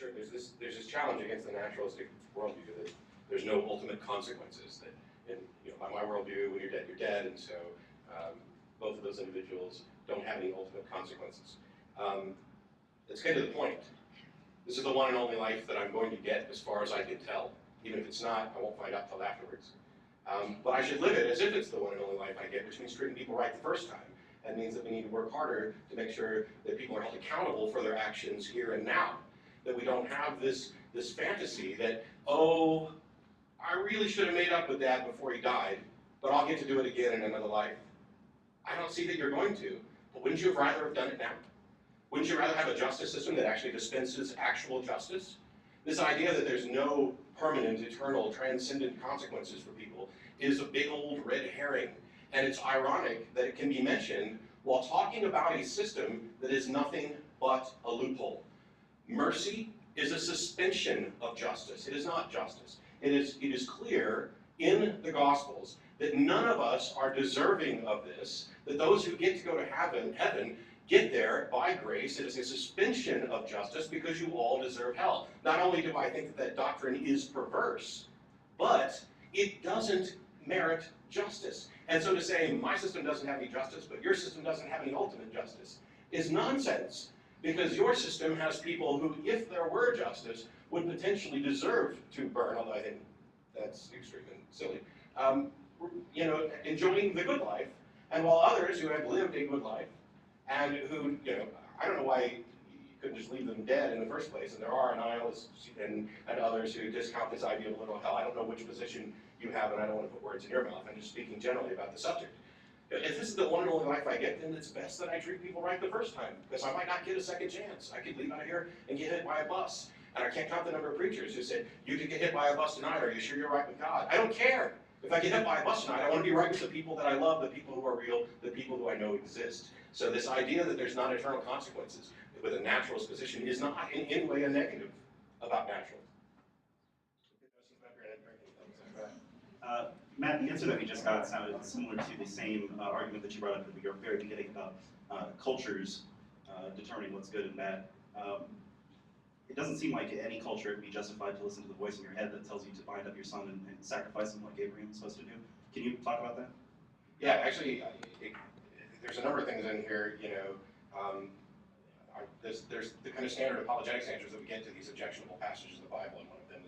Sure, there's this challenge against the naturalistic worldview that there's no ultimate consequences. That by my worldview, when you're dead, and so both of those individuals don't have any ultimate consequences. Let's get to the point. This is the one and only life that I'm going to get, as far as I can tell. Even if it's not, I won't find out till afterwards. But I should live it as if it's the one and only life I get, which means treating people right the first time. That means that we need to work harder to make sure that people are held accountable for their actions here and now. That we don't have this fantasy that, oh, I really should have made up with Dad before he died, but I'll get to do it again in another life. I don't see that you're going to, but wouldn't you rather have done it now? Wouldn't you rather have a justice system that actually dispenses actual justice? This idea that there's no permanent, eternal, transcendent consequences for people is a big old red herring. And it's ironic that it can be mentioned while talking about a system that is nothing but a loophole. Mercy is a suspension of justice. It is not justice. It is clear in the Gospels that none of us are deserving of this, that those who get to go to heaven get there by grace. It is a suspension of justice because you all deserve hell. Not only do I think that doctrine is perverse, but it doesn't merit justice. And so to say, my system doesn't have any justice, but your system doesn't have any ultimate justice, is nonsense. Because your system has people who, if there were justice, would potentially deserve to burn, although I think that's extremely silly, enjoying the good life. And while others who have lived a good life, and who, I don't know why you couldn't just leave them dead in the first place, and there are nihilists and others who discount this idea of literal hell. I don't know which position you have, and I don't want to put words in your mouth. I'm just speaking generally about the subject. If this is the one and only life I get, then it's best that I treat people right the first time, because I might not get a second chance. I could leave out of here and get hit by a bus. And I can't count the number of preachers who said, you could get hit by a bus tonight, are you sure you're right with God? I don't care. If I get hit by a bus tonight, I want to be right with the people that I love, the people who are real, the people who I know exist. So this idea that there's not eternal consequences with a naturalist position is not in any way a negative about naturalism. Matt, the answer that we just got sounded similar to the same argument that you brought up at the very beginning about cultures determining what's good and bad. It doesn't seem like any culture would be justified to listen to the voice in your head that tells you to bind up your son and sacrifice him like Abraham's supposed to do. Can you talk about that? Yeah, actually, there's a number of things in here, there's the kind of standard apologetics answers that we get to these objectionable passages in the Bible, and one of them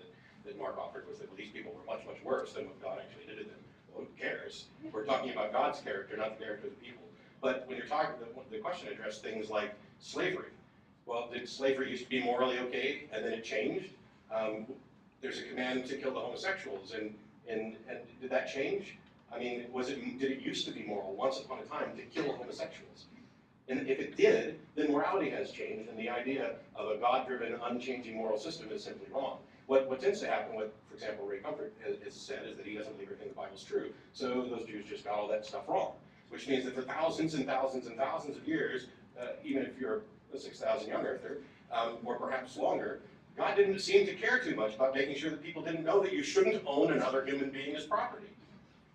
that Mark offered was that these people were much, much worse than what God actually did to them. Well, who cares? We're talking about God's character, not the character of the people. But when you're talking, the question addressed things like slavery. Well, did slavery used to be morally okay, and then it changed? There's a command to kill the homosexuals, and did that change? I mean, did it used to be moral once upon a time to kill homosexuals? And if it did, then morality has changed, and the idea of a God-driven, unchanging moral system is simply wrong. What tends to happen, for example, Ray Comfort has said, is that he doesn't believe everything the Bible's true. So those Jews just got all that stuff wrong, which means that for thousands and thousands and thousands of years, even if you're a 6,000 young earther, or perhaps longer, God didn't seem to care too much about making sure that people didn't know that you shouldn't own another human being as property.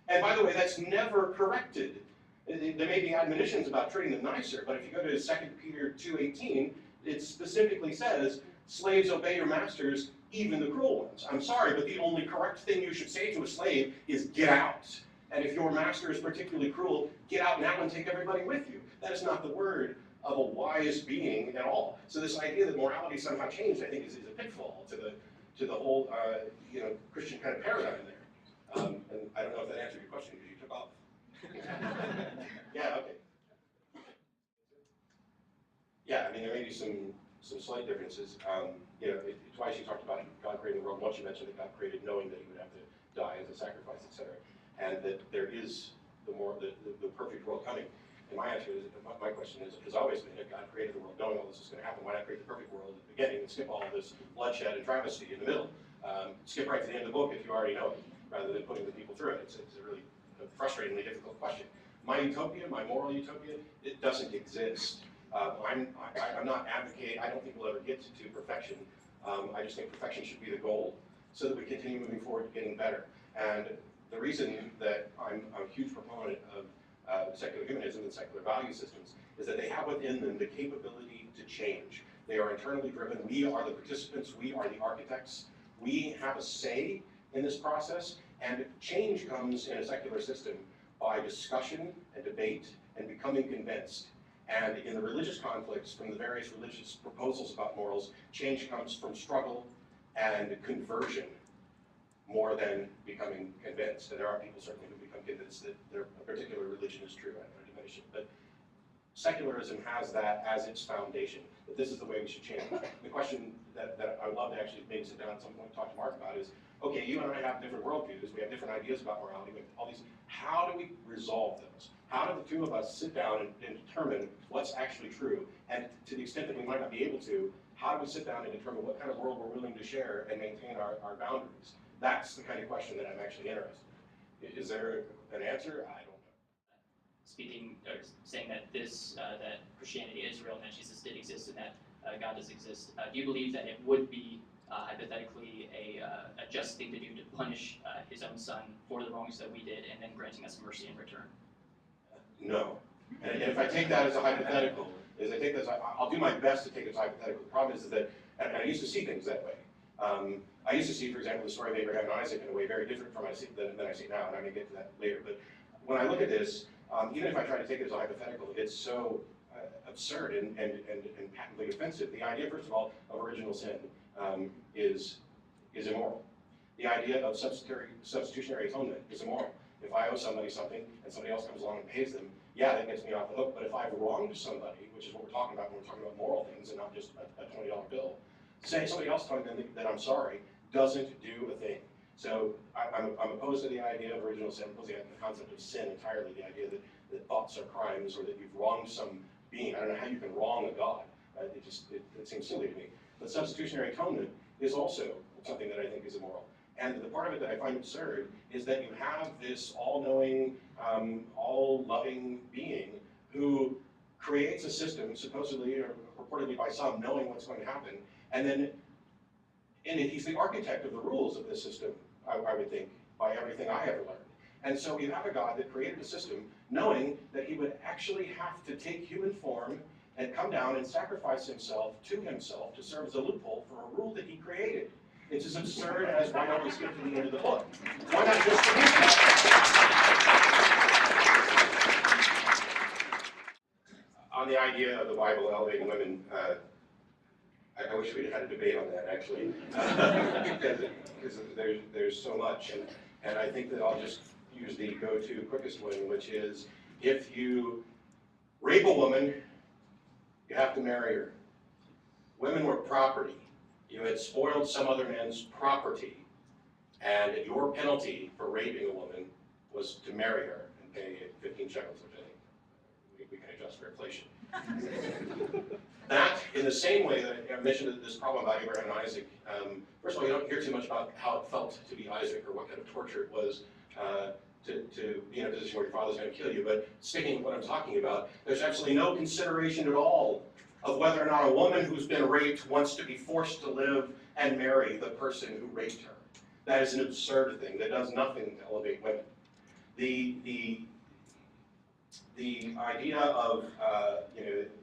And by the way, that's never corrected. There may be admonitions about treating them nicer, but if you go to 2 Peter 2:18, it specifically says, slaves, obey your masters, even the cruel ones. I'm sorry, but the only correct thing you should say to a slave is get out. And if your master is particularly cruel, get out now and take everybody with you. That is not the word of a wise being at all. So this idea that morality somehow changed, I think, is a pitfall to the whole Christian kind of paradigm there. And I don't know if that answered your question because you took off. Yeah, okay. Yeah, I mean, there may be some slight differences. Twice you talked about God creating the world. Once you mentioned that God created knowing that he would have to die as a sacrifice, etc., and that there is the perfect world coming. And my answer is, my question has always been, if God created the world knowing all this is going to happen, why not create the perfect world at the beginning and skip all of this bloodshed and travesty in the middle? Skip right to the end of the book if you already know it, rather than putting the people through it. It's a really frustratingly difficult question. My utopia, my moral utopia, it doesn't exist. I'm not advocating, I don't think we'll ever get to perfection. I just think perfection should be the goal so that we continue moving forward to getting better. And the reason that I'm a huge proponent of secular humanism and secular value systems is that they have within them the capability to change. They are internally driven. We are the participants. We are the architects. We have a say in this process, and change comes in a secular system by discussion and debate and becoming convinced. And in the religious conflicts, from the various religious proposals about morals, change comes from struggle and conversion more than becoming convinced. And there are people certainly who become convinced that a particular religion is true. I don't want to diminish it. But secularism has that as its foundation, that this is the way we should change. The question that I would love to actually maybe sit down at some point and talk to Mark about is, okay, you and I have different worldviews, we have different ideas about morality, we have all these, how do we resolve those? How do the two of us sit down and determine what's actually true? And to the extent that we might not be able to, how do we sit down and determine what kind of world we're willing to share and maintain our boundaries? That's the kind of question that I'm actually interested in. Is there an answer? I don't know. Speaking, or saying that that Christianity is real, and that Jesus did exist, and that God does exist, do you believe that it would be hypothetically a just thing to do to punish his own son for the wrongs that we did, and then granting us mercy in return? No. And if I take that as a hypothetical, I'll do my best to take it as a hypothetical. The problem is that, and I used to see things that way. I used to see, for example, the story of Abraham and Isaac in a way very different from than I see now, and I may get to that later. But when I look at this, even if I try to take it as a hypothetical, it's so absurd and patently offensive. The idea, first of all, of original sin is immoral. The idea of substitutionary atonement is immoral. If I owe somebody something and somebody else comes along and pays them, yeah, that gets me off the hook. But if I've wronged somebody, which is what we're talking about when we're talking about moral things and not just a $20 bill, saying somebody else telling them that I'm sorry doesn't do a thing. So I'm opposed to the idea of original sin. I'm opposed to the concept of sin entirely, the idea that thoughts are crimes or that you've wronged some being. I don't know how you can wrong a God. It seems silly to me. But substitutionary atonement is also something that I think is immoral. And the part of it that I find absurd is that you have this all-knowing, all-loving being who creates a system, supposedly or purportedly by some, knowing what's going to happen, and he's the architect of the rules of this system, I would think, by everything I ever learned. And so you have a God that created a system knowing that he would actually have to take human form and come down and sacrifice himself to serve as a loophole for a rule that he created. It's as absurd as, why don't we skip to the end of the book? Why not just finish on the idea of the Bible elevating women, I wish we'd had a debate on that, actually, because there's so much, and I think that I'll just use the go-to quickest one, which is, if you rape a woman, you have to marry her. Women were property. You had spoiled some other man's property, and your penalty for raping a woman was to marry her and pay 15 shekels, which I think we can adjust for inflation. That, in the same way that I mentioned this problem about Abraham and Isaac, first of all, you don't hear too much about how it felt to be Isaac or what kind of torture it was to be in a position where your father's going to kill you, but sticking with what I'm talking about, there's absolutely no consideration at all of whether or not a woman who's been raped wants to be forced to live and marry the person who raped her. That is an absurd thing that does nothing to elevate women. The idea of,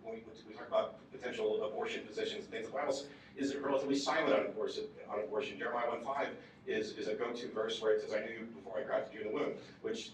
when we talk about potential abortion positions and things, the Bible is relatively silent on abortion. Jeremiah 1:5 is a go-to verse where it says, I knew you before I crafted you in the womb, which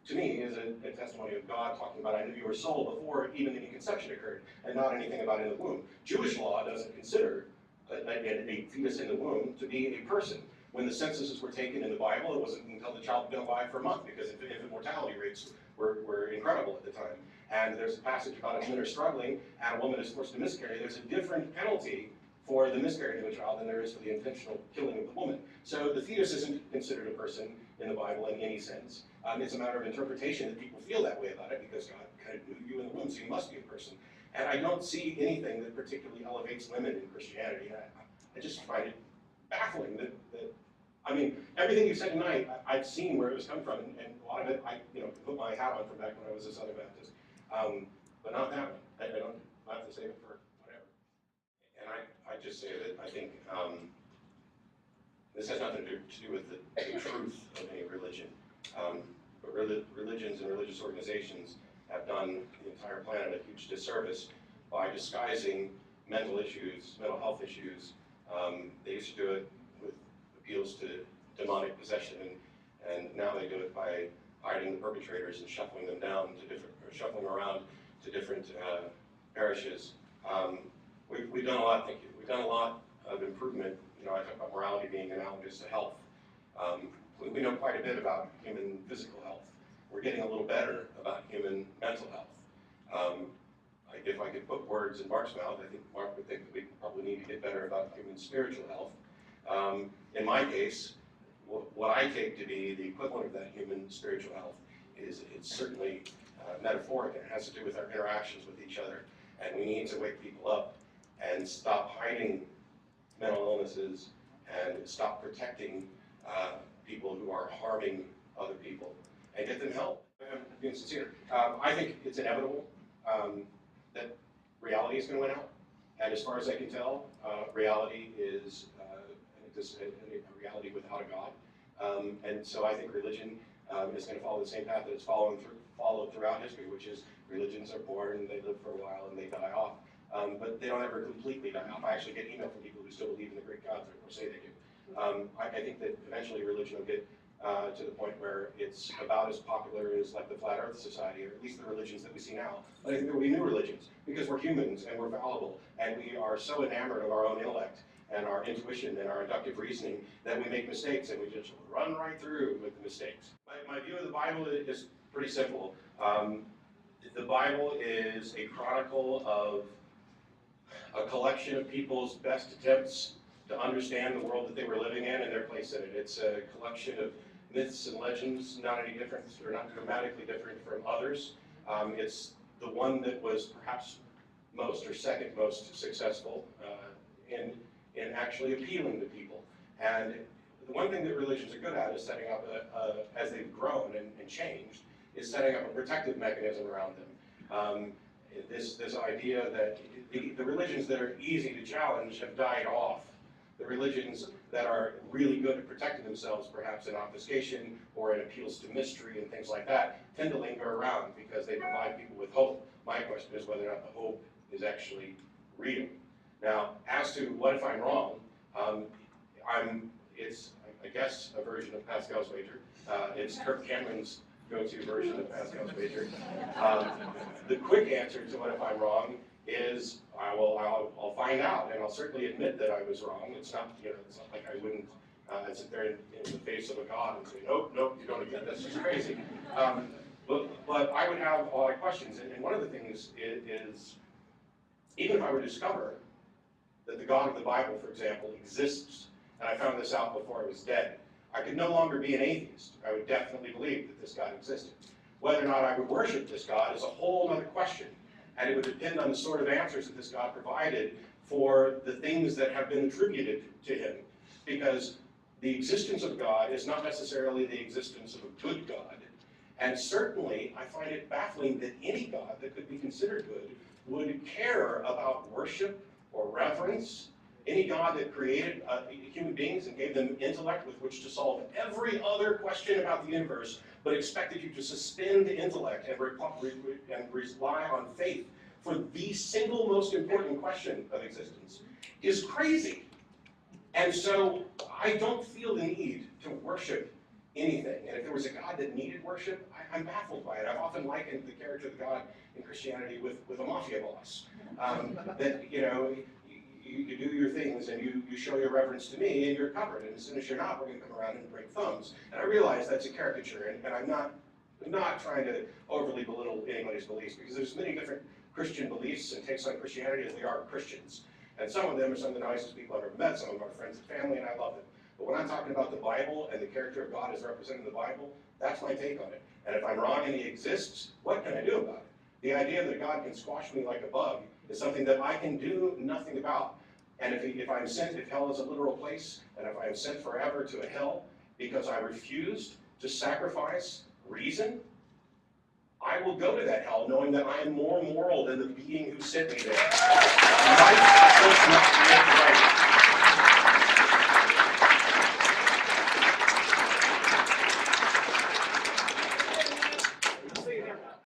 to me is a testimony of God talking about, I knew you were soul before even any conception occurred, and not anything about in the womb. Jewish law doesn't consider a fetus in the womb to be a person. When the censuses were taken in the Bible, it wasn't until the child had been alive for a month, because infant mortality rates were incredible at the time. And there's a passage about if men are struggling and a woman is forced to miscarry, there's a different penalty for the miscarriage of a child than there is for the intentional killing of the woman. So the fetus isn't considered a person in the Bible in any sense. It's a matter of interpretation that people feel that way about it because God kind of knew you in the womb, so you must be a person. And I don't see anything that particularly elevates women in Christianity. I just find it baffling that I mean, everything you said tonight, I've seen where it was coming from, and a lot of it, I put my hat on from back when I was a Southern Baptist. But not that one. I don't have to save it for whatever. And I just say that I think this has nothing to do with the truth of any religion. But religions and religious organizations have done the entire planet a huge disservice by disguising mental issues, mental health issues. They used to do it with appeals to demonic possession, and now they do it by hiding the perpetrators and shuffling them down to different, or shuffling around to different parishes. We've done a lot, thank you. We've done a lot of improvement. You know, I talk about morality being analogous to health. We know quite a bit about human physical health. We're getting a little better about human mental health. If I could put words in Mark's mouth, I think Mark would think that we probably need to get better about human spiritual health. In my case, what I take to be the equivalent of that human spiritual health is it's certainly metaphoric, and it has to do with our interactions with each other. And we need to wake people up and stop hiding mental illnesses and stop protecting people who are harming other people and get them help. I'm being sincere. I think it's inevitable that reality is going to win out. And as far as I can tell, reality is a reality without a God. And so I think religion is going to follow the same path that it's followed throughout history, which is religions are born, they live for a while, and they die off. But they don't ever completely die off. I actually get email from people who still believe in the great gods, or say they do. I think that eventually religion will get to the point where it's about as popular as like the Flat Earth Society, or at least the religions that we see now. But I think there will be new religions, because we're humans and we're fallible, and we are so enamored of our own intellect and our intuition and our inductive reasoning that we make mistakes, and we just run right through with the mistakes. My view of the Bible is pretty simple. The Bible is a chronicle of a collection of people's best attempts to understand the world that they were living in and their place in it. It's a collection of myths and legends, not any different, or not dramatically different from others. It's the one that was perhaps most or second most successful in actually appealing to people. And the one thing that religions are good at is setting up, as they've grown and changed, is setting up a protective mechanism around them. This idea that the religions that are easy to challenge have died off. The religions that are really good at protecting themselves, perhaps in obfuscation or in appeals to mystery and things like that, tend to linger around because they provide people with hope. My question is whether or not the hope is actually real. Now, as to what if I'm wrong, it's, I guess, a version of Pascal's wager. It's Kirk Cameron's go-to version of Pascal's wager. The quick answer to what if I'm wrong is I'll find out, and I'll certainly admit that I was wrong. It's not, it's not like I wouldn't sit there in the face of a God and say, nope, you don't admit this, it's crazy. But I would have a lot of questions, and one of the things is, even if I were to discover that the God of the Bible, for example, exists, and I found this out before I was dead, I could no longer be an atheist. I would definitely believe that this God existed. Whether or not I would worship this God is a whole other question. And it would depend on the sort of answers that this God provided for the things that have been attributed to him. Because the existence of God is not necessarily the existence of a good God. And certainly, I find it baffling that any God that could be considered good would care about worship or reverence. Any God that created human beings and gave them intellect with which to solve every other question about the universe, but expected you to suspend the intellect and rely on faith for the single most important question of existence is crazy. And so I don't feel the need to worship anything. And if there was a God that needed worship, I'm baffled by it. I've often likened the character of the God in Christianity with a mafia boss. That, you do your things and you show your reverence to me and you're covered. And as soon as you're not, we're going to come around and break thumbs. And I realize that's a caricature, and I'm not trying to overly belittle anybody's beliefs, because there's many different Christian beliefs and takes on Christianity as they are Christians. And some of them are some of the nicest people I've ever met, some of our friends and family, and I love them. But when I'm talking about the Bible and the character of God as represented in the Bible, that's my take on it. And if I'm wrong and he exists, what can I do about it? The idea that God can squash me like a bug is something that I can do nothing about. And if I'm sent, if hell is a literal place, and if I am sent forever to a hell because I refused to sacrifice reason, I will go to that hell knowing that I am more moral than the being who sent me there. Might just not make right.